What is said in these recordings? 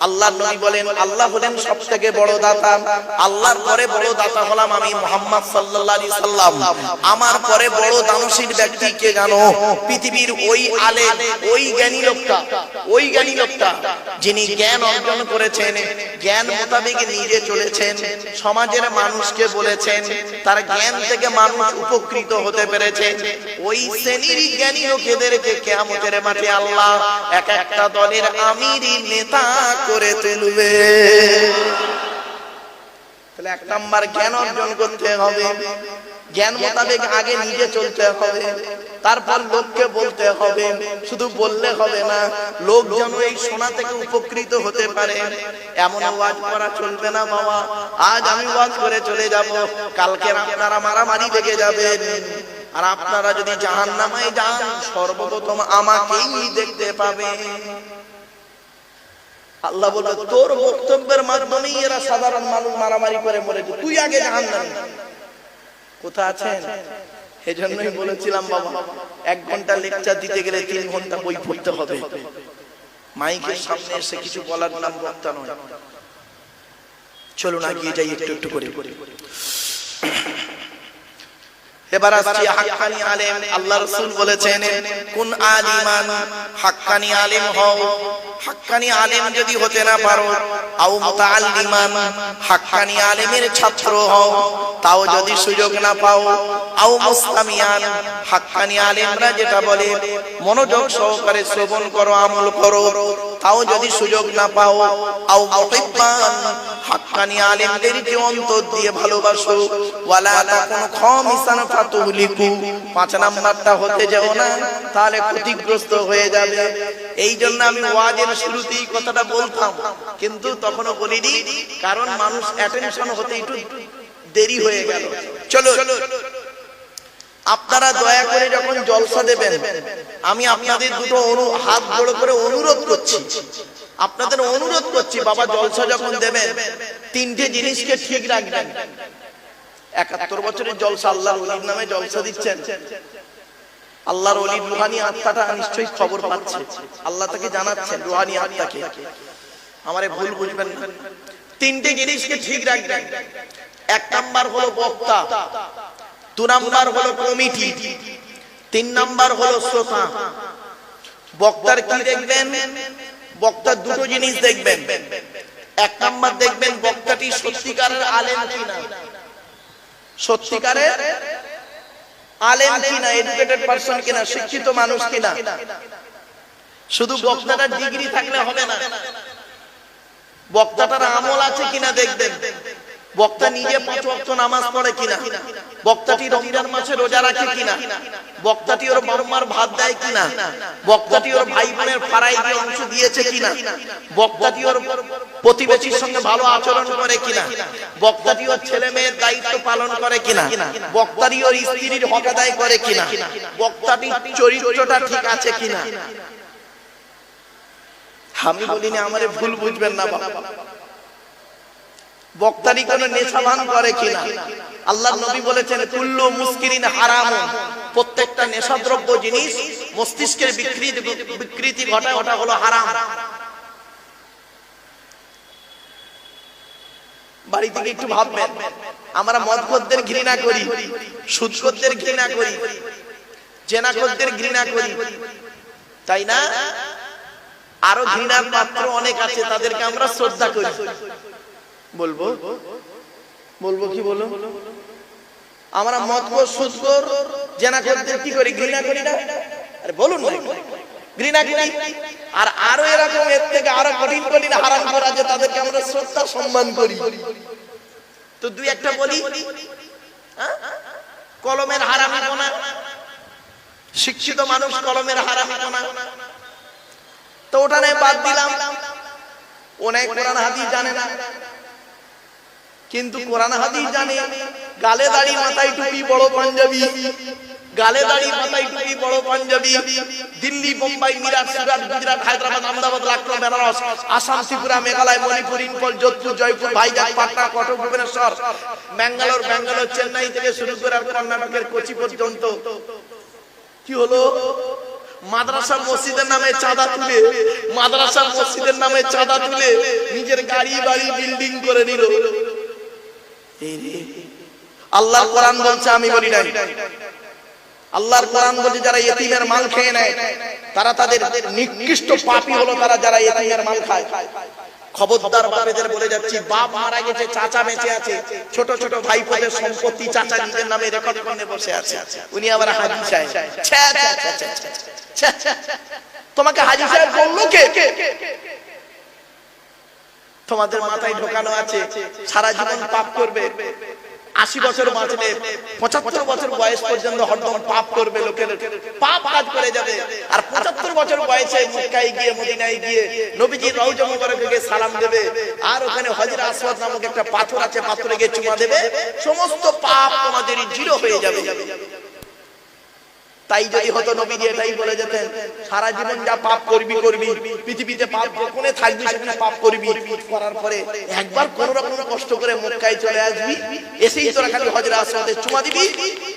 আল্লাহর নবী বলেন আল্লাহ হলেন সবথেকে বড় দাতা, আল্লাহর পরে বড় দাতা হলাম আমি মুহাম্মদ সাল্লাল্লাহু আলাইহি সাল্লাম। আমার পরে বড় দানশীল ব্যক্তি কে জানো? পৃথিবীর ওই আলেম, ওই জ্ঞানী লোকটা যিনি জ্ঞান অর্জন করেছেন, জ্ঞান মোতাবেক নিজে চলেছেন, সমাজের মানুষকে বলেছেন, তার জ্ঞান থেকে মানুষ উপকৃত হতে পেরেছে। ওই শ্রেণীর জ্ঞানী লোকেদেরকে কিয়ামতের মাঠে আল্লাহ এক একটা দলের আমির নেতা করে তুলবে। তাহলে এক নাম্বার জ্ঞান অর্জন করতে হবে, জ্ঞান মোতাবেক আগে নিজে চলতে হবে, তারপর লোককে বলতে হবে। শুধু বললে হবে না, লোক যেন এই শোনা থেকে উপকৃত হতে পারে। এমন ওয়াজ করা চলবে না বাবা, আজ আমি ওয়াজ করে চলে যাব, কালকে আপনারা মারামারি লেগে যাবেন, আর আপনারা যদি জাহান্নামে যান সর্বপ্রথম আমাকেই দেখতে পাবেন। আল্লাহ বলে তোর বক্তব্যের মাধ্যমেই এরা সাধারণ মানুষ মারামারি করে মরেছে, তুই আগে জাহান্নামে। কোথায় আছেন? এজন্যই বলেছিলাম বাবা, 1 ঘন্টা লেকচার দিতে গেলে 3 ঘন্টা বই পড়তে হবে। মাইকের সামনে এসে কিছু বলার নাম বক্তা নয়। চলুন এগিয়ে যাই একটু একটু করে। এবার আসছি হাক্কানি আলেম। আল্লাহ রাসূল বলেছেন কোন আলিমান, হাক্কানি আলেম হও। হাক্কানি আলেম যদি হতে না পারো, আও মুতাআল্লিমান, হাক্কানি আলেমের ছাত্র হও, তাও যদি সুযোগ না পাও, আও মুসতামিয়ান, হাক্কানি আলেমরা যেটা বলে মনোযোগ সহকারে শ্রবণ করো, আমল করো, তাও যদি সুযোগ না পাও, আও মুহিব্বান, হাক্কানি আলেমদেরকে অন্তর দিয়ে ভালোবাসো, ওয়ালা তাকুনু খামিসান ফাতুহলিকু, 5 নাম্বারটা হতে যাও না, তাহলে ক্ষতিগ্রস্ত হয়ে যাবে। এই জন্য আমি ওয়াজের শুরুতেই কথাটা বলতাম, কিন্তু তখনও বলিনি, কারণ মানুষ অ্যাটেনশন হতে একটু দেরি হয়ে গেল। চলো আপনারা দয়া করে যখন জলসা দেবেন, আমি আপনাদের দুটো হাত জোড় করে অনুরোধ করছি, আপনাদের অনুরোধ করছি, বাবা জলসা যখন দেবেন 3টে জিনিসকে ঠিক রাখবেন। 71 বছরের জলসা, আল্লাহর ওলির নামে জলসা দিচ্ছেন, আল্লাহর ওলির রুহানি আত্মাটা নিশ্চয়ই খবর পাচ্ছে, আল্লাহ তাকে জানাচ্ছেন রুহানি আত্মাকে। আমারে ভুল বুঝবেন না, 3টে জিনিসকে ঠিক রাখবেন। 1 নাম্বার হলো বক্তা, 2 নাম্বার হলো কমিটি, 3 নাম্বার হলো শ্রোতা। বক্তার কি দেখবেন? বক্তার দুটো জিনিস দেখবেন। 1 নাম্বার দেখবেন বক্তাটি সত্যিকারের আলেম কিনা, সত্যিকারের আলেম কিনা, এডুকেটেড পারসন কিনা, শিক্ষিত মানুষ কিনা। শুধু বক্তাটার ডিগ্রি থাকলে হবে না, বক্তাটার আমল আছে কিনা দেখবেন। বক্তা নিজে 5 ওয়াক্ত নামাজ পড়ে কিনা, বক্তাটি রমজান মাসে রোজা রাখে কিনা, বক্তাটি ওর বারবার ভাত দেয় কিনা, বক্তাটি ওর ভাই বোনের ফারাইজি অংশ দিয়েছে কিনা, বক্তাটি ওর প্রতিবেশীর সঙ্গে ভালো আচরণ করে কিনা, বক্তাটি ওর ছেলে মেয়ের দায়িত্ব পালন করে কিনা, বক্তাটি ওর স্ত্রীর হক আদায় করে কিনা, বক্তাটির চরিত্রটা ঠিক আছে কিনা। আমি বলিনি, আমারে ভুল বুঝবেন না বাবা, বক্তারি কোন নেশাভান করে কিনা। আল্লাহর নবী বলেছেন কুল্লু মুস্কিরিন হারাম, প্রত্যেকটা নেশাদ্রব্য জিনিস মস্তিষ্কের বিকৃতি ঘটায়, ওটা হলো হারাম। বাড়ি থেকে একটু ভাববেন, আমরা মদখোরদের ঘৃণা করি, সুদখোরদের ঘৃণা করি, জেনাখোরদের ঘৃণা করি, তাই না? আরো ঘৃণার পাত্র অনেক আছে, তাদেরকে আমরা শ্রদ্ধা করি। বলবো কি বলো? আমরা মদখোর, সুদখোর, জেনাখোরদের কি করি? ঘৃণা করি না? আরে বলুন না, ঘৃণা করি। আর আরো এরকম এর থেকে আরো কঠিন কঠিন হারামখোর আছে, তাদেরকে আমরা শ্রদ্ধা সম্মান করি। তো 2-1টা বলি। কলমের হারামিপনা, শিক্ষিত মানুষ কলমের হারামিপনা, তো ওটা নয় বাদ দিলাম। অনেক কোরআন হাদিস জানে না, কিন্তু কোরআন হাদিস জানে। গালে দাড়ি মাথায় টুপি বড় পাঞ্জাবি, গালে দাড়ি মাথায় টুপি বড় পাঞ্জাবি, দিল্লি, বোম্বাই, মিরাট, সুরাট, গুজরাট, হায়দ্রাবাদ, আহমেদাবাদ, লখনউ, বেনারস, আসাম, ত্রিপুরা, মেঘালয়, মণিপুর, ইম্ফল, যোধপুর, জয়পুর, ভাইজাগ, পাটনা, কটক, ভুবনেশ্বর, ব্যাঙ্গালোর, চেন্নাই থেকে শুরু করে কর্ণাটকের কোচি পর্যন্ত। কি হলো? মাদ্রাসা মসজিদের নামে চাঁদা তুলে, মাদ্রাসা মসজিদের নামে চাঁদা তুলে নিজের গাড়ি বাড়ি বিল্ডিং করে নিল। আল্লাহর কোরআন বলছে, আমি বলি নাই, আল্লাহর কোরআন বলছে যারা ইতিমের মাল খেয়ে নেয় তারা তাদের নিকৃষ্ট পাপী হলো তারা যারা ইতিমের মাল খায়। খবরদার বাপেদের বলে যাচ্ছি, বাপ মারা গেছে, চাচা বেঁচে আছে, ছোট ছোট ভাইপোদের সম্পত্তি চাচা নিজের নামে রেকর্ড করে বসে আছে, উনি আবার হাজি সাহেব। তোমাকে হাজি সাহেব বললো কে? তোমাদের মাথায় ঢোকানো আছে সারা জীবন পাপ করবে, 80 বছর বাঁচলে 75 বছর বয়স পর্যন্ত হরদম পাপ করবে, লোকের পাপ কাজ করে যাবে। আর 75 বছর বয়সে মক্কায় গিয়ে মদিনায় গিয়ে নবীজির রওজা মুবারকে গিয়ে সালাম দেবে, আর ওখানে হজরে আসওয়াদ নামক একটা পাথর আছে, পাথরে গিয়ে চুমা দেবে, সমস্ত পাপ তোমাদের জিরো হয়ে যাবে। তাই যদি হতো নবীজি এটাই বলে যেতেন, সারা জীবন যা পাপ করবি করবি, পৃথিবীতে পাপ যখনই থাকবি সেখানে পাপ করবি, করার পরে একবার কোন রকম কষ্ট করে মক্কায় চলে আসবি, এসেই তোরা খালি হজরে আসওয়াদে চুমা দিবি,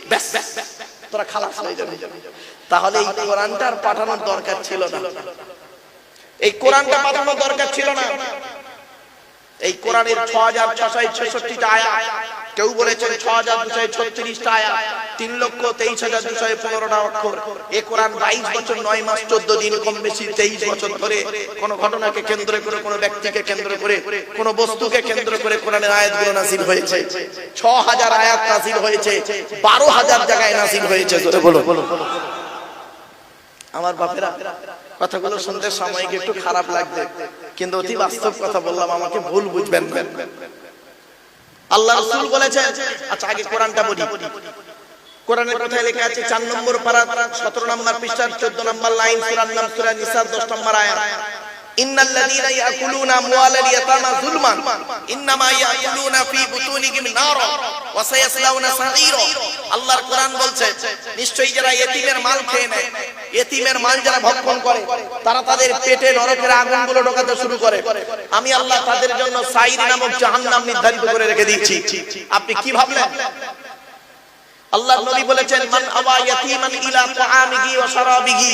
ব্যাস তোরা খালাস হয়ে যাবি। তাহলে এই কোরআনটার পাঠানোর দরকার ছিল না, এই কোরআনটা পাঠানোর দরকার ছিল না। এই কোরআনের 6666টা আয়াত, কেউ বলেছেন 6236টা আয়াত, 3,23,215টা অক্ষর। এই কোরআন 22 বছর 9 মাস 14 দিন, কম বেশি 23 বছর ধরে কোন ঘটনাকে কেন্দ্র করে, কোন ব্যক্তিকে কেন্দ্র করে, কোন বস্তুকে কেন্দ্র করে কোরআনের আয়াতগুলো নাযিল হয়েছে। 6000 আয়াত নাযিল হয়েছে, 12,000 জায়গায় নাযিল হয়েছে। জোরে বলো। আমার বাপেরা, কথাগুলো শুনতে সাময়িক একটু খারাপ লাগবে, কিন্তু অতি বাস্তব কথা বললাম, আমাকে ভুল বুঝবেন না। আল্লাহ রাসূল বলেছেন, আচ্ছা আগে কোরআনটা বলি। কোরআনের কথায় লেখা আছে 4 নম্বর পারা 17 নম্বর পৃষ্ঠার 14 নম্বর লাইন, সূরার নাম সূরা নিসা 10 নম্বর আয়াত, ইন্নাল্লাযীনা ইয়াকুলুনা আমওয়ালাল ইয়াতামা যুলমান ইন্নামা ইয়াকুলুনা ফী বুতুনিহিম নারা ওয়া সায়াসলাউনা সাঈরা। আল্লাহর কোরআন বলছে, নিশ্চয়ই যারা ইতিমের মাল খেয়ে নেয়, ইতিমের মাল যারা ভক্ষণ করে, তারা তাদের পেটে নরকের আগুনগুলো ঢোকাতে শুরু করে, আমি আল্লাহ তাদের জন্য সাঈর নামক জাহান্নাম নির্ধারিত করে রেখে দিয়েছি। আপনি কি ভাবলেন? আল্লাহর নবী বলেছেন, মান আওয়া ইয়াতীমান ইলা তাআমিহি ওয়া শারাবিহি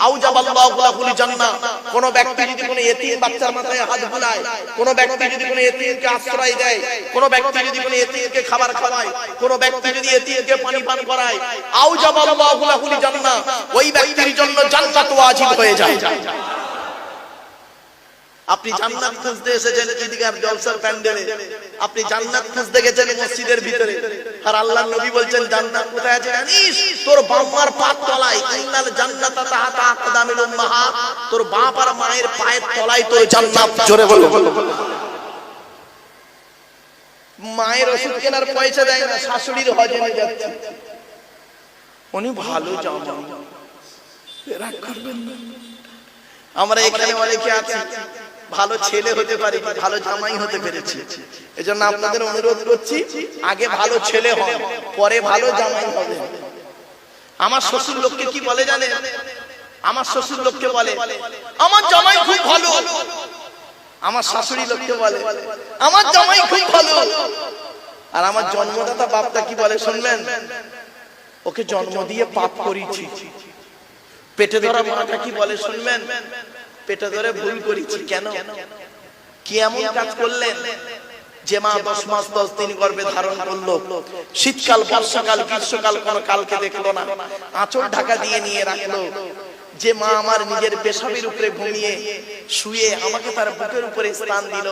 আওজাবাল্লাহু লাহুল জান্নাহ। কোন ব্যক্তি যদি কোন ইতিম বাচ্চার মাথায় হাত বুলায়, কোন ব্যক্তি যদি কোন ইতিমকে আশ্রয় দেয়, কোন ব্যক্তি যদি কোন ইতিমকে খাবার খাওয়ায়, কোন ব্যক্তি যদি ইতিমকে পানি পান করায়, আওজাবাল্লাহু লাহুল জান্নাহ, ওই ব্যক্তির জন্য জান্নাত ওয়াজিব হয়ে যায়। আপনি জান্নাত খুঁজতে এসেছেন ঈদগার জলসার প্যান্ডেলে, আপনি জান্নাত খুঁজতে গেছেন মসজিদের ভিতরে, আর আল্লাহর নবী বলছেন জান্নাত কোথায় আছে জানিস? তোর বাবার পায়ের তলায়। ইন্নাল জান্নাতা তাহতা আকদামিল উম্মাহাত, তোর বাপ আর মায়ের পায়ের তলায় তোর জান্নাত। জোরে বলো। মায়ের ওষুধ কেনার পয়সা দেয় না, শাশুড়ির হজে নিয়ে যাচ্ছে, উনি ভালো জামা, রাগ করবেন না। আমরা এখানে অনেকে আছি, ভালো ছেলে হতে পারি, ভালো জামাই হতে পেরেছি, এজন্য আপনাদের অনুরোধ করছি, আগে ভালো ছেলে হন, পরে ভালো জামাই হবে। আমার শ্বশুর লোককে কি বলে জানেন? আমার শ্বশুর লোককে বলে আমার জামাই খুব ভালো, আমার শাশুড়ি লোককে বলে আমার জামাই খুব ভালো। আর আমার জন্মদাতা বাপটা কি বলে শুনবেন? ওকে জন্ম দিয়ে পাপ করেছি। পেটে ধরা মাটা কি বলে শুনবেন? পেটে ধরে ভুল করেছি। কেন? কি এমন কাজ করলেন যে মা 10 মাস 10 দিন গর্ভে ধারণ করলো, শীতকাল বর্ষাকাল গ্রীষ্মকাল কোন কালকে দেখলো না, আঁচল ঢাকা দিয়ে নিয়ে রাখলো, যে মা আমার নিজের পেশাবের উপরে ঘুমিয়ে শুয়ে আমাকে তার বুকের উপরে স্থান দিল।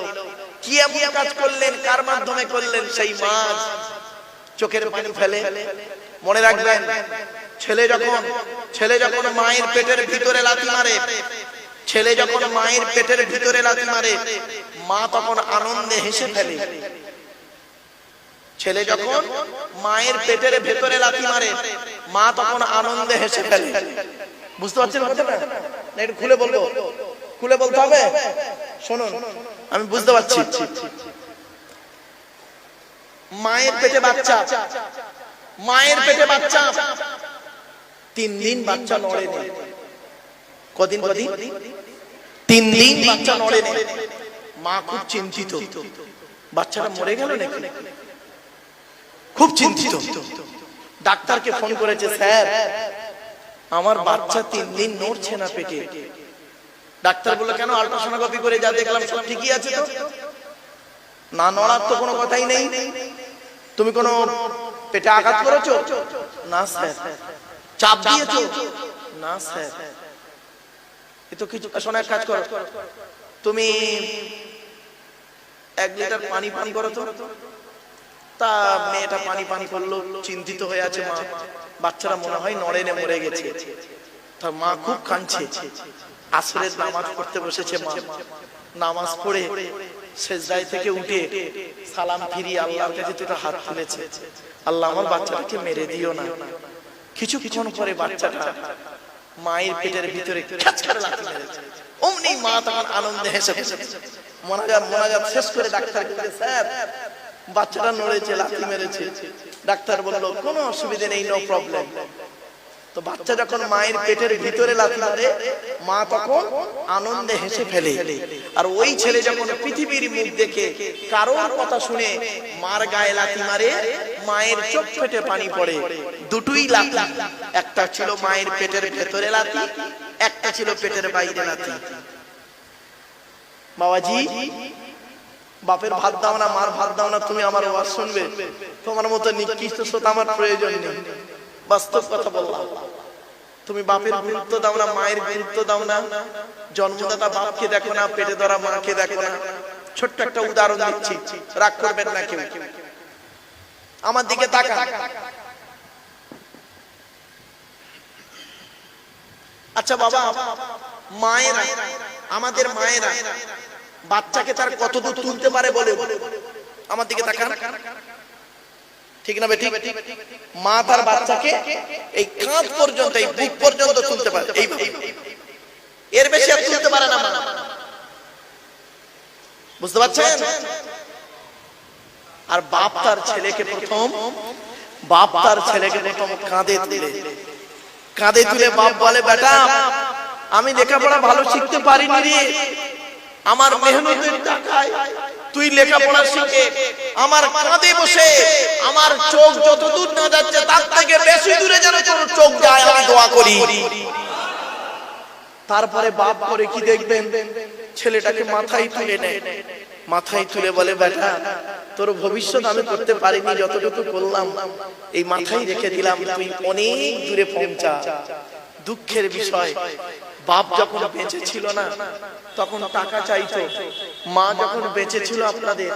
কি এমন কাজ করলেন? কার মাধ্যমে করলেন? সেই মা চোখের পানি ফেলে। মনে রাখবেন, ছেলে যখন মায়ের পেটের ভিতরে লাথি মারে, ছেলে যখন মায়ের পেটের ভিতরে লাথি মারে, মা তখন আনন্দে হেসে ফেলে। ছেলে যখন মায়ের পেটের ভেতরে লাথি মারে, মা তখন আনন্দে হেসে ফেলে। বুঝতে পারছেন কথাটা? না একটু খুলে বলবো? খুলে বলতে হবে? শুনুন, আমি বুঝতে পারছি। মায়ের পেটে বাচ্চা, মায়ের পেটে বাচ্চা 3 দিন বাচ্চা নড়েনি। কদিন? 3 দিন বাচ্চা নড়েনি। মা খুব চিন্তিত, বাচ্চাটা মরে গেল নাকি, খুব চিন্তিত। ডাক্তারকে ফোন করেছে, স্যার আমার বাচ্চা 3 দিন নড়ছে না পেটে। ডাক্তার বলল কেন? আল্ট্রাসোনোগ্রাফি করে যা দেখলাম সব ঠিকই আছে। তো না নড়ার তো কোনো কথাই নেই। তুমি কোনো পেটে আঘাত করেছো? না স্যার। চাপ দিয়েছো? না স্যার। এ তো কিছু। শোনো, এক কাজ করো, তুমি 1 লিটার পানি পান করো তো। তা মেয়েটা পানি পান করলো, চিন্তিত হয়ে আছে মা। বাচ্চারা মনে হয় নড়েনে মরে গেছে। তা মা খুব কাঁদছে। আসরের নামাজ পড়তে বসেছে মা। নামাজ পড়ে সেজদায় থেকে উঠে সালাম ফিরিয়ে আল্লাহর কাছে দুটো হাত তুলেছে, আল্লাহ আমার বাচ্চাটাকে মেরে দিও না। কিছুক্ষণ পরে বাচ্চাটা মায়ের পেটের ভিতরে খ্যাচ করে লাথি মেরেছে। অমনি মা তখন আনন্দে হেসে মোনাজাত শেষ করে ডাক্তারকে বলে, স্যার বাচ্চাটা নড়েছে, লাথি মেরেছে। ডাক্তার বলল কোনো অসুবিধা নেই, নো প্রবলেম। তো বাচ্চা যখন মায়ের পেটের ভিতরে লাথি মারে, মা তখন আনন্দে হেসে ফেলে। আর ওই ছেলে যখন পৃথিবীর মুখ দেখে কারোর কথা শুনে মার গায়ে লাথি মারে, মায়ের চোখ ফেটে পানি পড়ে। দুটোই লাথি, একটা ছিল মায়ের পেটের ভেতরে লাথি, একটা ছিল পেটের বাইরে লাথি। বাবাজি, বাপের ভাত দাও না, মার ভাত দাও না, তুমি আমার ওয়াজ শুনবে? তোমার মতো নিকৃষ্ট শ্রোতা আমার প্রয়োজন নেই। বাস্তব কথা বললাম। তুমি বাপের গুরুত্ব দাও না, মায়ের গুরুত্ব দাও না, জন্মদাতা বাপকে দেখো না, পেটে ধরা মাকে দেখো না। ছোট্ট একটা উদাহরণ দিচ্ছি, রাগ করবেন না কেউ। আমার দিকে তাকান। আচ্ছা বাবা, মায়েরা, আমাদের মায়েরা বাচ্চাকে তার কতদূর তুলতে পারে বলে? আমার দিকে তাকান। ঠিক না বেঠিক? মা তার বাচ্চাকে এই কাঁধ পর্যন্ত, এই বুক পর্যন্ত তুলতে পারে, এইভাবে। এর বেশি আর তুলতে পারে না মা। বুঝতে পারছেন? আর বাপ তার ছেলেকে প্রথম কাঁধে তুলে বাপ বলে, বেটা আমি লেখাপড়া ভালো শিখতে পারিনি রে, আমার মেহনতের টাকায় তুই লেখাপড়া শিখে আমার কাঁধে বসে আমার চোখ যত দূর না যাচ্ছে তার থেকে বেশি দূরে যেন তোর চোখ যায়, আমি দোয়া করি। তারপরে বাপ করে কি দেখবেন, ছেলেটাকে মাথায় তুলে নেয়, মাথায় তুলে বলে, বেটা তোর ভবিষ্যৎ আমি করতে পারিনি, যতটুকু করলাম এই মাথায় রেখে দিলাম, তুই অনেক দূরে পৌঁছা। দুঃখের বিষয়, বাপ যখন বেঁচে ছিল না তখন টাকা চাইতো, মা যখন বেঁচে ছিল আপনাদের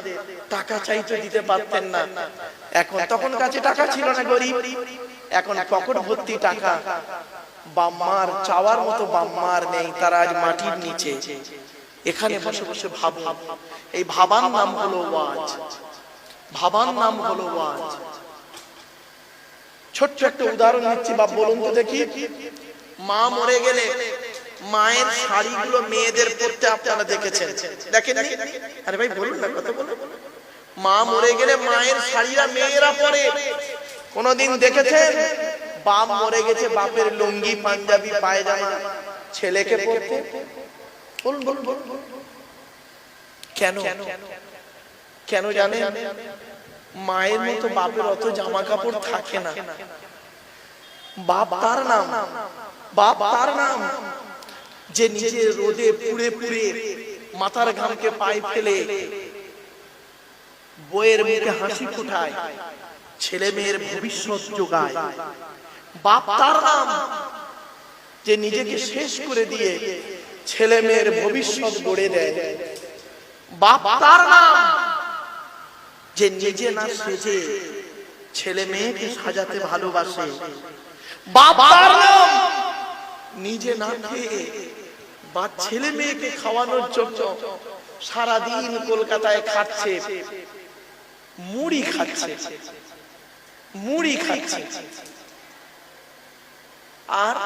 টাকা চাইতো, দিতে পারতেন না। এখন তখন কাছে টাকা ছিল না, গরিব, এখন পকেট ভর্তি টাকা। বাম্মার চাওয়ার মতো বাম্মার নেই, তারা আজ মাটির নিচে। এখানে বসে বসে ভাবো, এই ভাবার নাম হলো ওয়াজ, ভাবার নাম হলো ওয়াজ। ছোট্ট একটা উদাহরণ দিচ্ছি, বাপ বলুন তো দেখি, মা মরে গেলে মায়ের শাড়িগুলো মেয়েদের পরতে আপনারা দেখেছেন, দেখেননি? আরে ভাই বলুন না, কথা বলুন। মা মরে গেলে মায়ের শাড়িরা মেয়েরা পরে, কোনদিন দেখেছেন? বাপ মরে গেছে, বাপের লুঙ্গি পাঞ্জাবি পায়জামা ছেলেকে পরতে? বলুন বলুন বলুন। কেন? কেন জানেন? মায়ের মতো বাপের অত জামা কাপড় থাকে না। বাপ তার নাম, বাপ তার নাম যে নিজে রোদে পুড়ে পুড়ে মাথার ঘামকে পায়ে ফেলে বইয়ের মুখে হাসি ফোটায়, ছেলে মেয়ের ভবিষ্যৎ যোগায়। বাপ তার নাম যে নিজেকে শেষ করে দিয়ে ছেলে মেয়ের ভবিষ্যৎ গড়ে দেয়। বাপ তার নাম যে নিজে না সেজে ছেলে মেয়েকে সাজাতে ভালোবাসে। বাপ তার নাম নিজে না খেয়ে বা ছেলে মেয়েকে খাওয়ানোর জন্য সারাদিন কলকাতায় খাচ্ছে, মুড়ি খাচ্ছে, মুড়ি খাচ্ছে, আর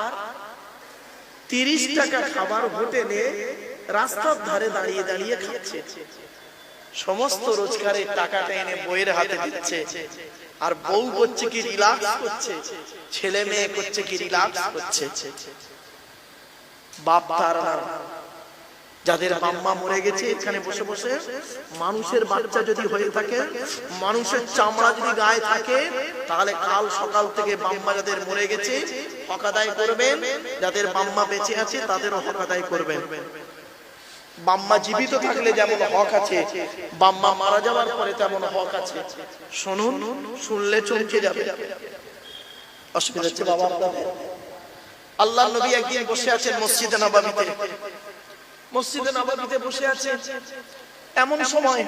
30 টাকা খাবার হোটেলে রাস্তার ধারে দাঁড়িয়ে দাঁড়িয়ে খাচ্ছে। সমস্ত রোজগারের টাকাটা এনে বইয়ের হাতে দিচ্ছে, আর বউ করছে কি রিল্যাক্স করছে, ছেলে মেয়ে করছে কি রিল্যাক্স করছে। বাপ তার নাম যাদের বাম্মা মরে গেছে এখানে বসে বসে মানুষের বাচ্চা যদি হয়ে থাকে, মানুষের চামড়া যদি গায়ে থাকে, তাহলে কাল সকাল থেকে বাম্মা যাদের মরে গেছে হক আদায় করবেন, যাদের বাম্মা বেঁচে আছে তাদেরও হক আদায় করবেন। বাম্মা জীবিত থাকলে যেমন হক আছে, বাম্মা মারা যাওয়ার পরে তেমন হক আছে। শুনুন, শুনলে চমকে যাবে। অসুবিধা হচ্ছে বাবা আপনাদের? আল্লাহর নবী একদিন বসে আছেন মসজিদে নববীতে, মসজিদে নববীতে বসে আছে, এমন সময়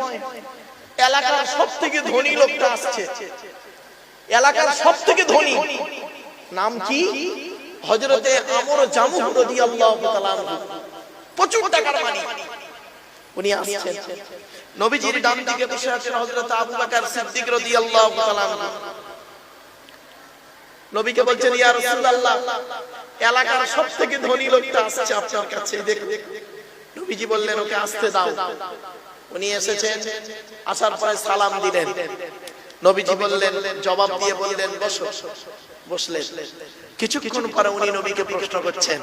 এলাকার সবথেকে ধনী লোকটা আসছে। এলাকার সবথেকে ধনী, নাম কি? হযরতে আমর জামুহ রাদিয়াল্লাহু তাআলা আনহু, প্রচুর টাকার মালিক। উনি আসছেন, নবীজির ডান দিকে বসে আছেন হযরতে আবু বকর সিদ্দিক রাদিয়াল্লাহু তাআলা আনহু। নবীকে বলছেন, ইয়া রাসূলুল্লাহ, এলাকার সবথেকে ধনী লোকটা আসছে আপনার কাছে, দেখুন। নবীজি বললেন, ওকে আসতে দাও। উনি এসেছেন, আসার পরে সালাম দিলেন। নবীজি বললেন, জবাব দিয়ে বললেন, বসো। বসলেন। কিছুক্ষণ পরে উনি নবীকে প্রশ্ন করছেন,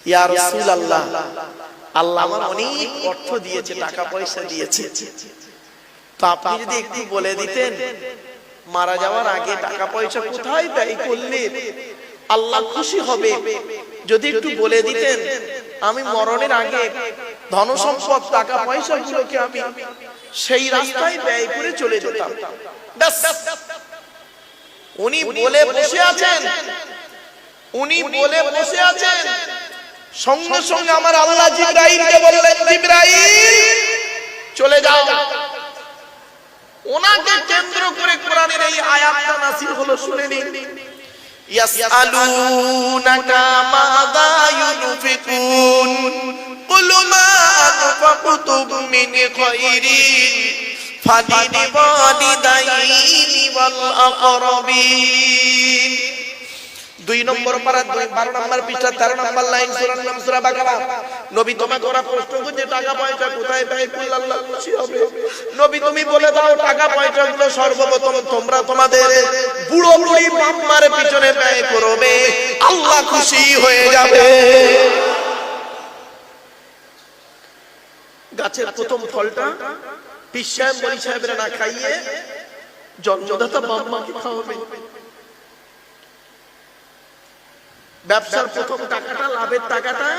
ইয়া রাসূলুল্লাহ, আল্লাহ আমার অনেক অর্থ দিয়েছে, টাকা পয়সা দিয়েছে, তো আপনি যদি একটু বলে দিতেন মারা যাওয়ার আগে টাকা পয়সা কোথায় ব্যয় করলে আল্লাহ খুশি হবে, যদি একটু বলে দিতেন, আমি মরণের আগে ধন সম্পদ টাকা পয়সা গুলোকে আমি সেই রাস্তায় ব্যয় করে চলে যেতাম। উনি বলে বসে আছেন, উনি বলে বসে আছেন, সঙ্গে সঙ্গে আমার আল্লাহ জিবরাইলকে বললেন, জিবরাইল চলে যাও। ওনাকে কেন্দ্র করে কোরআনের এই আয়াতটা নাযিল হলো, শুনে নিন। ইয়াসআলুনাকা মাযা ইউনফিকুন কুল মা আনফাকতুম মিন খায়রিন ফালিল ওয়ালিদাইনি ওয়াল আকরাবিন। 2 নম্বর পারা 12 নম্বর পৃষ্ঠা 13 নম্বর লাইন, সূরার নাম সূরা বাকারা। নবী তোমাকে ওরা প্রশ্ন করছে টাকা পয়সা কোথায় ব্যয় করলে আল্লাহ খুশি হবে, নবী তুমি বলে দাও টাকা পয়সা গুলো সর্বপ্রথম তোমরা তোমাদের বুড়ো বুড়ি বাম্মার পিছনে ব্যয় করবে, আল্লাহ খুশি হয়ে যাবে। গাছের প্রথম ফলটা পীর সাহেব মনি সাহেবরা না খাইয়ে জন্মদাতা বাম্মাকে খাওয়াবে। ব্যবসার প্রথম টাকাটা, লাভের টাকাটা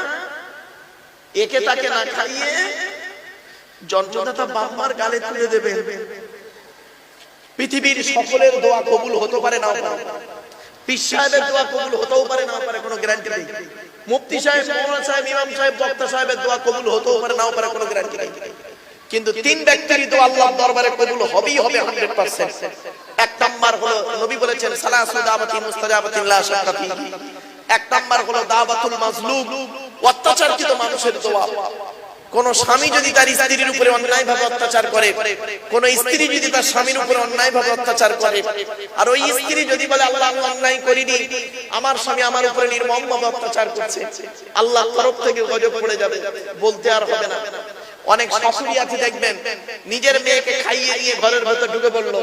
একে তাকে না খাইয়ে জন্মদাতা বাম্মার গালে তুলে দেবে। পৃথিবীর সকলের দোয়া কবুল হতে পারে না, পীর সাহেবের দোয়া কবুল হতেও পারে না পারে, কোনো গ্যারান্টি নেই। মুফতি সাহেব, মাওলানা সাহেব, ইমাম সাহেব, বক্তা সাহেবের দোয়া কবুল হতেও পারে নাও পারে, কোনো গ্যারান্টি নেই। কিন্তু 3 ব্যক্তির দোয়া আল্লাহর দরবারে কবুল হবেই হবে 100%। এক নাম্বার হলো, নবী বলেছেন, সালাসু দাওয়াতি মুস্তাজাবাতিন লা শাক্কা ফিহি। এক নাম্বার হলো দাওয়াতুল মাজলুম, অত্যাচারকৃত মানুষের দোয়া। কোন স্বামী যদি তার স্ত্রীর উপরে অন্যায়ভাবে অত্যাচার করে, কোন স্ত্রী যদি তার স্বামীর উপরে অন্যায়ভাবে অত্যাচার করে, আর ওই স্ত্রী যদি বলে আল্লাহ আমি অন্যায় করিনি, আমার স্বামী আমার উপরে নির্মমভাবে অত্যাচার করছে, আল্লাহর তরফ থেকে গজব পড়ে যাবে, বলতে আর হবে না। অনেক শাশুড়ি আছে দেখবেন, নিজের মেয়েকে খাইয়ে নিয়ে ঘরের ভেতর ঢুকে পড়লো,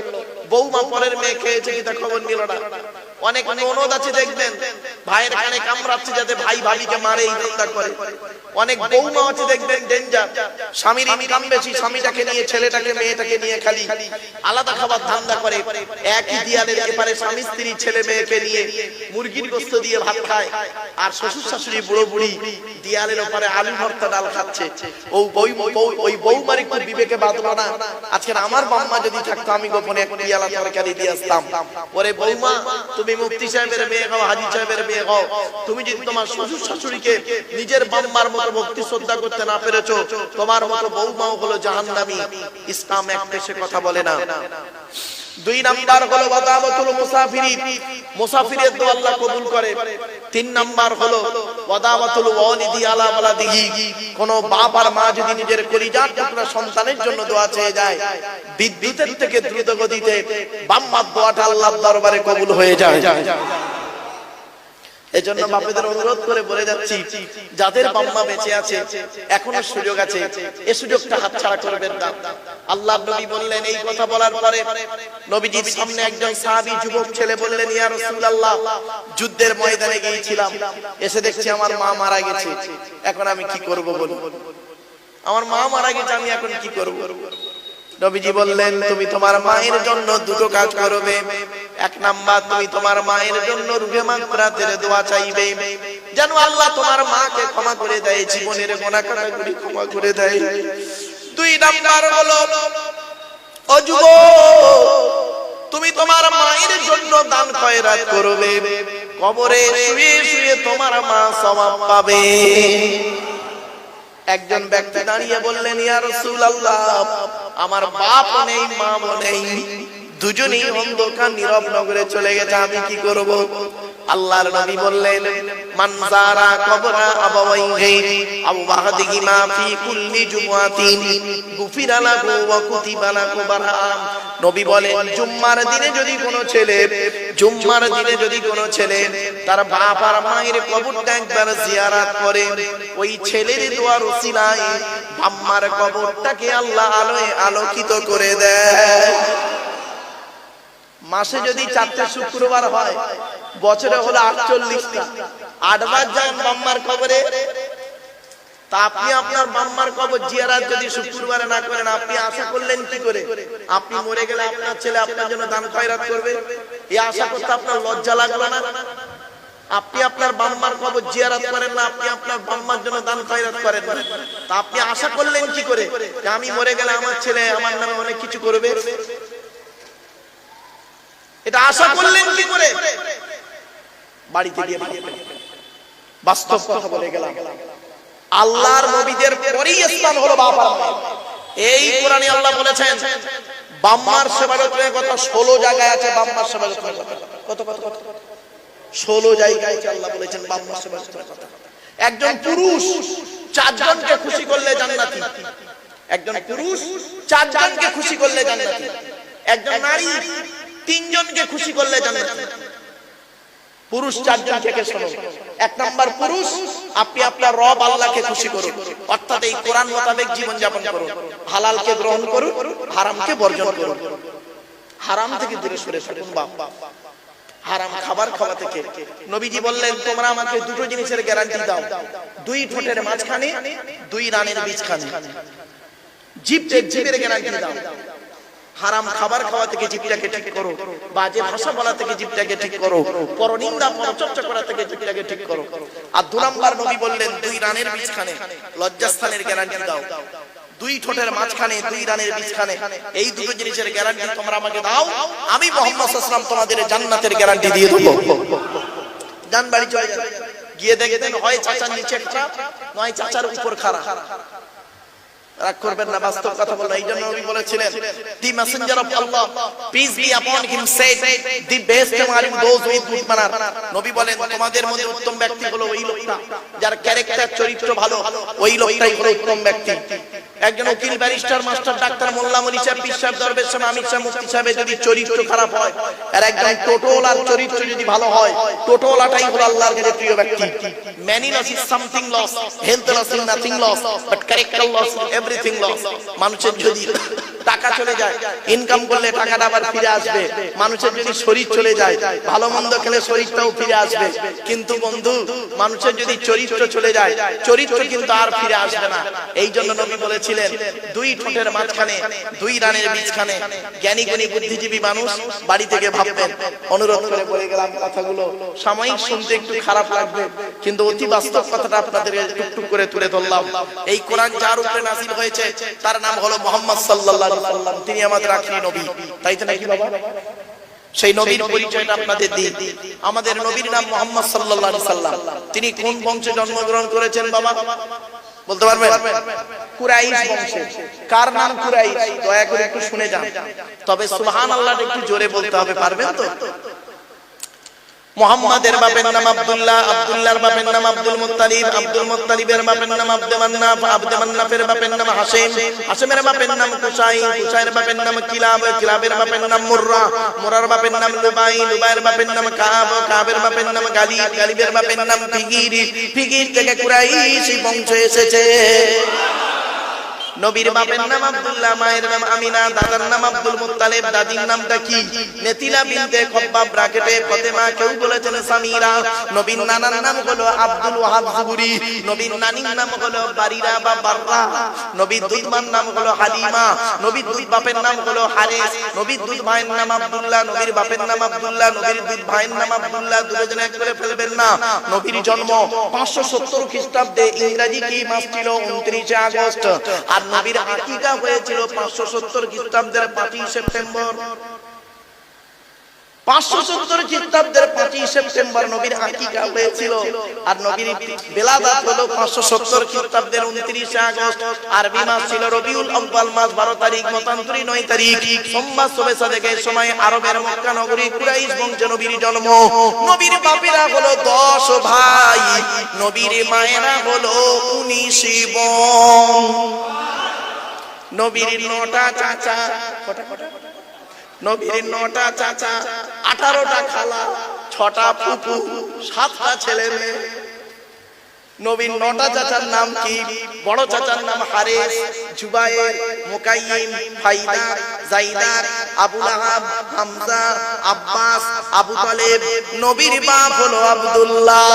বৌমা পরের মেয়ে খেয়েছে কি তা খবর নিল না। অনেক ননদ আছে দেখবেন, ভাইয়ের কানে কামড়াচ্ছে যাতে ভাই ভাবিকে মারে, এই ধান্দা করে। অনেক বৌমা আছে দেখবেন ডেঞ্জার, স্বামীর ইনকাম বেশি, স্বামীটাকে নিয়ে, ছেলেটাকে মেয়েটাকে নিয়ে খালি আলাদা খাবার ধান্দা করে। একই দিয়ালের এপারে স্বামী স্ত্রী ছেলে মেয়েকে নিয়ে মুরগির গোশত দিয়ে ভাত খায়, আর শ্বশুর শাশুড়ি বুড়ো বুড়ি দিয়ালের ওপারে আলু ভর্তা ডাল খাচ্ছে। ওই বৌমার একটু বিবেকে বাঁধলো না, আজকে আমার বাম্মা যদি থাকতো আমি গোপনে এক দিয়ালা তরকারি দিয়ে আসতাম। ওরে বৌমা, তুমি মুফতি সাহেবের মেয়ে হও, হাজী সাহেবের মেয়ে হও, তুমি যদি তোমার শ্বশুর শাশুড়িকে নিজের বাম্মার মতো ভক্তি শ্রদ্ধা করতে না পেরেছো, তোমার মতো বৌমাও হলো জাহান্নামী। ইসলাম এক পেশে কথা বলে না। 2 নাম্বার হলো ওয়াদাওয়াতুল মুসাফিরিন, মুসাফিরের দোয়া আল্লাহ কবুল করে। 3 নাম্বার হলো ওয়াদাওয়াতুল ওয়ালিদি আলা ওয়ালাদিহি, কোন বাপ আর মা যদি নিজের কলিজার টুকরা সন্তানের জন্য দোয়া চেয়ে যায়, বিদ্যুতের থেকে দ্রুত গতিতে বাম্মার দোয়াটা আল্লাহর দরবারে কবুল হয়ে যায়। এজন্য বাপেদের অনুরোধ করে বলে যাচ্ছি, যাদের বাম্মা বেঁচে আছে এখনো সুযোগ আছে, এই সুযোগটা হাতছাড়া করবেন না। আল্লাহর নবী বললেন, এই কথা বলার পরে নবীজির সামনে একজন সাহাবী যুবক ছেলে বললেন, ইয়া রাসূলুল্লাহ, যুদ্ধের ময়দানে গিয়েছিলাম, এসে দেখছি আমার মা মারা গেছে, এখন আমি কি করব বলুন। আমার মা মারা গেছে, আমি এখন কি করব? নবীজি বললেন, তুমি তোমার মায়ের জন্য দুটো কাজ করবে। এক নাম্বার, তুমি তোমার মায়ের জন্য রুহে মাগফিরাতের দোয়া চাইবে, যেন আল্লাহ তোমার মাকে ক্ষমা করে দেয়, জীবনের গুনাহ কাটাগুলি ক্ষমা করে দেয়। দুই নাম্বার হলো, ও যুবক, তুমি তোমার মায়ের জন্য দান খয়রাত করবে, কবরে শুয়ে শুয়ে তোমার মা সওয়াব পাবে। একজন ব্যক্তি দাঁড়িয়ে বললেন, ইয়া রাসূলুল্লাহ, আমার বাপ নেই, মা নেই, দুজনেই অন্ধকার নীরব নগরে চলে গেছে, আমি কি করব? আল্লাহর নবী বললেন, মান যারা কবরা আবাওয়াইহি আও বাহাদিহিমা ফি কুল্লি জুমআতিন গুফিরা লাহু ওয়া কুতিবা লাহু বারহাম। নবী বলেন, জুম্মার দিনে যদি কোনো ছেলে তার বাপ আর মায়ের কবরটা একবার জিয়ারত করে, ওই ছেলের দোয়ার ওসিলায় আম্মার কবরটাকে আল্লাহ আলোয় আলোকিত করে দেয়। মাসে যদি 4টে শুক্রবার হয়, বছরে হলো 48টা, 8 বার যান বাম্মার কবরে। তা আপনি আপনার বাম্মার কবর জিয়ারত যদি শুক্রবারে না করেন, আপনি আশা করলেন কি করে? আপনি মরে গেলে আপনার ছেলে আপনার জন্য দান খয়রাত করবে, এই আশা করতে আপনার লজ্জা লাগলো না? আপনি আপনার বাম্মার কবর জিয়ারত করেন না, আপনি আপনার বাম্মার জন্য দান খয়রাত করেন না, তা আপনি আশা করলেন কি করে যে আমি মরে গেলে আমার ছেলে আমার নামে অনেক কিছু করবে? এটা আশা করলেন কি করে? বাড়িতে গিয়ে ভাববেন। বাস্তব কথা বলে গেলাম, আল্লাহর নবীদের পরেই স্থান হলো বাপ আর মা। এই কোরআনে আল্লাহ বলেছেন, বাম্মার সেবা যত্নের কথা 16 জায়গায় আছে। বাম্মার সেবা যত্নের কথা কত 16 জায়গায় আছে। আল্লাহ বলেছেন বাম্মার সেবা যত্নের কথা। একজন পুরুষ 4 জনকে খুশি করলে জান্নাতি, একজন পুরুষ 4 জনকে খুশি করলে জান্নাতি, একজন নারী 3 জনকে খুশি করলে জান্নাতি। পুরুষ 4 জন থেকে শোনো। 1 নাম্বার, পুরুষ আপনি আপনার রব আল্লাহকে খুশি করুন, অর্থাৎ এই কোরআন মোতাবেক জীবন যাপন করুন, হালালকে গ্রহণ করুন, হারামকে বর্জন করুন, হারাম থেকে দূরে সরে থাকুন। হারাম খাবার খাওয়া থেকে নবীজি বললেন, তোমরা আমাকে দুটো জিনিসের গ্যারান্টি দাও, 2 ঠোঁটের মাঝখানে, 2 রানের বীজখানে। জিভের গ্যারান্টি দাও। হারাম খাবার খাওয়া থেকে জিভটাকে ঠিক করো, বাজে ভাষা বলা থেকে জিভটাকে ঠিক করো, পরনিন্দা পরচর্চা করা থেকে জিভটাকে ঠিক করো। আর 2 নাম্বার, নবী বললেন 2 রানের বীজখানে, লজ্জাস্থানের গ্যারান্টি দাও। 2 ঠোঁটের মাঝখানে, 2 রানের বীজখানে, এই দুটো জিনিসের গ্যারান্টি তোমরা আমাকে দাও, আমি মুহাম্মদ সাল্লাল্লাহু আলাইহি ওয়াসাল্লাম তোমাদের জান্নাতের গ্যারান্টি দিয়ে দেব। জান বাড়ি চলে যান, গিয়ে দেখেন হয় চাচার নিচে খারাপ, নয় চাচার উপর খারাপ। রাগ করবেন না, বাস্তব কথা বলবো। এই জন্য নবী বলেছিলেন, the messenger of Allah peace be upon him said, the best among those with good manner। নবী বলেন, তোমাদের মধ্যে উত্তম ব্যক্তি হলো ওই লোকটা যার ক্যারেক্টার, চরিত্র ভালো, ওই লোকটাই হলো উত্তম ব্যক্তি। একজন উকিল, ব্যারিস্টার, মাস্টার, ডাক্তার, মোল্লা, মৌলভী সাহেব, পীর সাহেব, দরবেশ সাহেব, আমির সাহেব, মুফতি সাহেব যদি চরিত্র খারাপ হয়, আর একজন টোটোওয়ালার চরিত্র যদি ভালো হয়, টোটোওয়ালাটাই হলো আল্লাহর কাছে প্রিয় ব্যক্তি। Many loss is something loss, health loss is nothing loss, but character loss is everything loss। মানুষের যদি টাকা চলে যায়, ইনকাম করলে টাকাটা আবার ফিরে আসবে। মানুষের যদি শরীর চলে যায়, ভালো মন্দ খেলে শরীরটাও ফিরে আসবে। কিন্তু বন্ধু, মানুষের যদি চরিত্র চলে যায়, চরিত্র কিন্তু আর ফিরে আসবে না। এই জন্য নবী বলেছিলেন, 2 ঠোঁটের মাঝখানে, 2 রানের বীজখানে। জ্ঞানী গুণী বুদ্ধিজীবী মানুষ বাড়ি থেকে ভাববেন। অনুরোধ করে বলে গেলাম কথাগুলো, সাময়িক শুনতে একটু খারাপ লাগবে, কিন্তু অতি বাস্তব কথাটা আপনাদের টুকটুক করে তুলে ধরলাম। এই কোরআন যার উপরে নাযিল হয়েছে তার নাম হলো মুহাম্মদ সাল্লাল্লাহু আলাইহি ওয়াসাল্লাম। তিনি আমাদের আখেরি নবী, তাই তো নাকি বাবা? সেই নবীর পরিচয়টা আপনাদের দিই। আমাদের নবীর নাম মুহাম্মদ সাল্লাল্লাহু আলাইহি ওয়াসাল্লাম। তিনি কোন বংশে জন্মগ্রহণ করেছেন বাবা বলতে পারবেন? কুরাইশ বংশে। কার নাম কুরাইশ? দয়া করে একটু শুনে যান, তবে সুবহানাল্লাহ একটু জোরে বলতে হবে, পারবেন তো? মুহাম্মাদের বাপের নাম আব্দুল্লাহ, আব্দুল্লাহর বাপের নাম আব্দুল মুত্তালিব, আব্দুল মুত্তালিবের বাপের নাম আব্দে মান্নাফ, আব্দে মান্নাফের বাপের নাম হাশিম, হাশিমের বাপের নাম কুসাই, কুসাইয়ের বাপের নাম কিলাব, কিলাবের বাপের নাম মুররা, মুরার বাপের নাম লুবাই, লুবাইয়ের বাপের নাম কাব, কাবের বাপের নাম গালিব, গালিবের বাপের নাম ফিগির, ফিগির থেকে কুরাইশ বংশ এসেছে। নবীর বাপের নাম আব্দুল্লাহ, মায়ের নাম আমিনা, দাদার নাম আব্দুল মুত্তালিব, দাদির নামটা কি? নেতিলা বিনতে খব্বাব ব্র্যাকেটে ফাতেমা, কেউ বলেছেন সামিরা। নবীর নানার নাম হলো আব্দুল ওয়াহাব জুবরি, নবীর নানির নাম হলো বারিরা বা বাররা, নবীর দুধ মার নাম হলো হালিমা, নবীর দুধ বাপের নাম হলো হারিস, নবীর দুধ ভাইয়ের নাম আব্দুল্লাহ, নবীর বাপের নাম আব্দুল্লাহ, নবীর দুধ ভাইয়ের নাম আব্দুল্লাহ, দুজনে এক করে ফেলবেন না। নবীর জন্ম 570 খ্রিস্টাব্দে, ইংরেজি কি মাস ছিল? 29 আগস্ট। আর নবীর আকিকা হয়েছিল 570 খ্রিস্টাব্দের 5 সেপ্টেম্বর। 570 খ্রিস্টাব্দের 5 সেপ্টেম্বর নবীর আকিকা হয়েছিল। আর নবীর বেলাদাত হলো 570 খ্রিস্টাব্দের 29 আগস্ট। আরবি মাস ছিল রবিউল আউয়াল মাস, 12 তারিখ, মতান্তরে 9 তারিখ। সোমবার সবে সাদেকে সময় আরবের মক্কা নগরী কুরাইশ বংশে নবীর জন্ম। নবীর বাপেরা হলো 10 ভাই, নবীর মায়েরা হলো 19 বোন। নবীর 9টা চাচা, নবীর 9টা চাচা, 18টা খালা, 6টা ফুফু, 7টা ছেলে মেয়ে। নবীর 9টা চাচার নাম কি? বড় চাচার নাম হারিস, জুবায়ের, মুকাইয়িম, ফাইদার, জাইদার, আবু লাহাব, হামজা, আব্বাস, আবু তালেব। নবীর বাপ হলো আব্দুল্লাহ।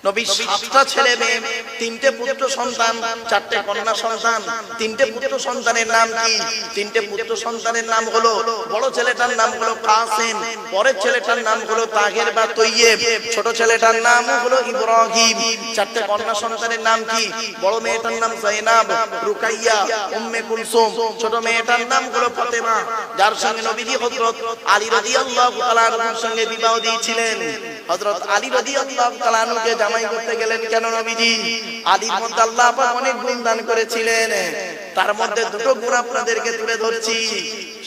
নবীর 7টা ছেলে মেয়ে, 3টে পুত্র সন্তান, 4টে কন্যা সন্তান। 3টে পুত্র সন্তানের নাম কি? 3টে পুত্র সন্তানের নাম হলো, বড় ছেলেটার নাম হলো কাসেম, পরের ছেলেটার নাম হলো তাহের বা তৈয়েব, ছোট ছেলেটার নাম হলো ইব্রাহিম। 4টে কন্যা সন্তানের নাম কি? বড় মেয়েটার নাম যায়েনাব, রুকাইয়া, উম্মে কুলসুম, ছোট মেয়েটার নাম হলো ফাতেমা, যার সঙ্গে নবীজি হযরত আলী রাদিয়াল্লাহু তাআলা আনহুর সঙ্গে বিবাহ দিয়েছিলেন। হযরত আলী রাদিয়াল্লাহু তাআলা আনহুকে জামাই করতে গেলেন কেন নবীজি? আলীর মধ্যে আল্লাহ পাক অনেক গুণ দান করেছিলেন, তার মধ্যে দুটো গুণ আপনাদেরকে তুলে ধরছি।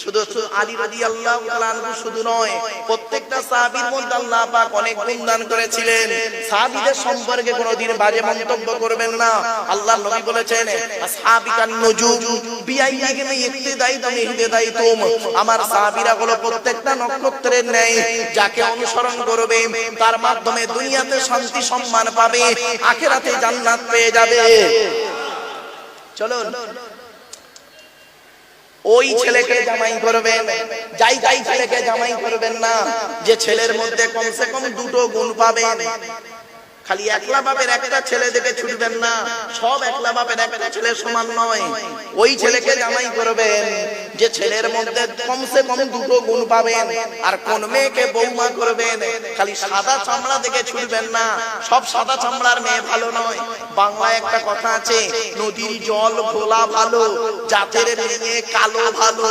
শুধু আলী রাদিয়াল্লাহু তাআলা আনহু শুধু নয়, প্রত্যেকটা সাহাবীর মধ্যে আল্লাহ পাক অনেক গুণ দান করেছিলেন। সাহাবীদের সম্পর্কে কোনোদিন বাজে মন্তব্য করবেন না। আল্লাহর নবী বলেছেন, আসহাবিকান নুজুম বিআইয়িহিম ইক্তিদাইতুম ইহতিদাইতুম। আমার সাহাবীরা হলো প্রত্যেকটা নক্ষত্রের ন্যায়, যাকে অনুসরণ করবে তার মাধ্যমে দুনিয়াতে শান্তি সম্মান পাবে, আখিরাতে জান্নাত পেয়ে যাবে। চলুন ওই ছেলেকে জামাই করবেন, যাই ছেলেকে জামাই করবেন না যে ছেলের মধ্যে কমসে কম দুটো গুণ পাবেন। খালি একলা বাপের একটা ছেলে দেখে ছুটবেন না, সব একলা বাপের একটা ছেলে সমান নয়। ওই ছেলেকে জামাই করবেন যে ছেলের মধ্যে কমসে কম দুটো গুণ পাবেন। আর কোন মেয়েকে বৌমা করবেন, খালি সাদা চামড়া দেখে ছুটবেন না, সব সাদা চামড়ার মেয়ে ভালো নয়। বাংলায় একটা কথা আছে, নদীর জল ঘোলা ভালো, জাতের মেয়ে কালো ভালো।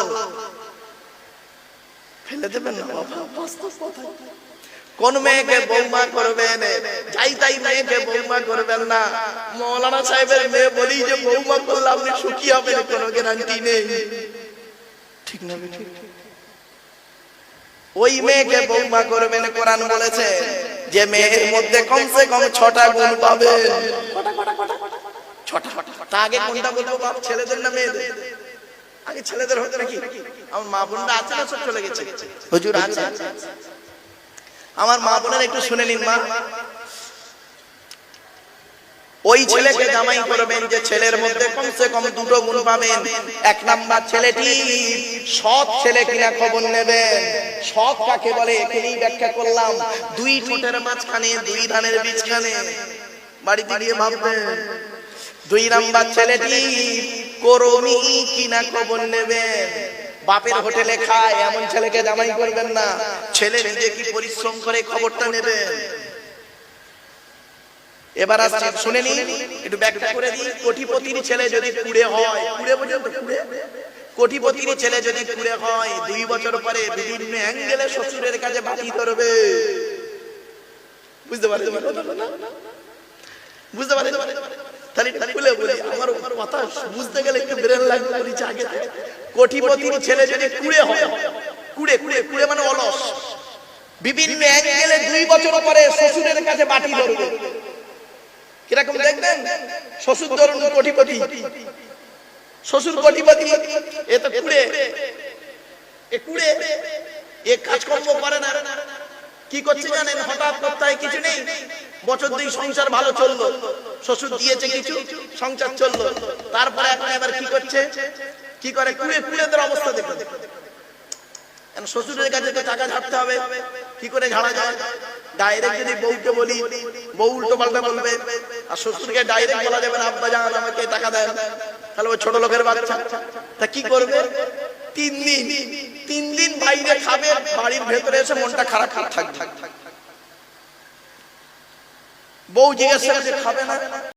ফেলে দেবেন না বাবা, বাস্তব কথা। কোন মেয়েকে বৌমা করবেন, যাই মেয়েকে বৌমা করবেন না। মৌলানা সাহেবের মেয়ে বলি যে বৌমা করলে আপনি সুখী হবেন, কোনো গ্যারান্টি নেই, ঠিক না? ওই মেয়েকে বৌমা করবেন, কোরআন বলেছে যে মেয়ের মধ্যে কমসে কম 6টা গুণ পাবে। 6টা। তা আগে কোনটা বলবো বাপ, ছেলেদের না মেয়েদের? আগে ছেলেদের হতো নাকি? আমার মা বোনরা আছে না, সব চলে গেছে। হুজুর আছে, আমার মা বোনেরা একটু শুনে নিন মা। ওই ছেলেকে জামাই করবেন যে ছেলের মধ্যে কমসে কম দুটো গুণ পাবেন। 1 নাম্বার, ছেলেটি সৎ ছেলে কিনা খবর নেবেন। সৎ কাকে বলে এখানেই ব্যাখ্যা করলাম। 2 ঠোঁটের মাঝখানে 2 ধানের বীজখানে, বাড়িতে গিয়ে ভাববেন। 2 নাম্বার, ছেলেটি কর্মী কিনা খবর নেবেন। বাপের হোটেলে খায় এমন ছেলেকে জামাই করবেন না, ছেলে নিজে কি পরিশ্রম করে খবরটা নেবেন। এবার আসছে, শুনে নিন, একটু ব্যাখ্যা করে দিই। কোটিপতির ছেলে যদি কুড়ে হয়, কুড়ে পর্যন্ত কুড়ে, কোটিপতির ছেলে যদি কুড়ে হয়, 2 বছর পরে বিভিন্ন অ্যাঙ্গেলে শ্বশুরের কাছে বাতি করবে। বুঝতে পারছেন? বুঝতে পারছেন? তাহলে খুলে বলি, আমার কথা বুঝতে গেলে একটু ব্রেন লাগবে, বলেছি আগে। কোটিপতির ছেলে যদি কুড়ে হয়, কুড়ে মানে অলস, বিভিন্ন অ্যাঙ্গেলে 2 বছর পরে শ্বশুরের কাছে বাতি ধরবে। কিরকম দেখবেন? শ্বশুর ধরুন কোটিপতি, শ্বশুর কোটিপতি, এ তো কুড়ে, এ কাজকর্ম করে না। কি করছে জানেন? হঠাৎ কোথায় কিছু নেই, বছর দুই সংসার ভালো চললো, শ্বশুর দিয়েছে কিছু, সংসার চললো, তারপরে এখন এবার কি করছে, কি করে, কুড়েদের অবস্থা দেখো। শ্বশুরের কাছে তো টাকা ঝাড়তে হবে, কি করে ঝাড়া যায়? ডাইরেক্ট যদি বউকে বলি, বউ উল্টো পাল্টা বলবে, আর শ্বশুরকে ডাইরেক্ট বলা যাবে না, আব্বা জান আমাকে টাকা দেন, তাহলে ওই ছোট লোকের বাচ্চা তা কি করবে? 3 দিন বাইরে খাবে, বাড়ির ভেতরে এসে মনটা খারাপ থাকবে। বউ জিজ্ঞাসা করছে খাবে না,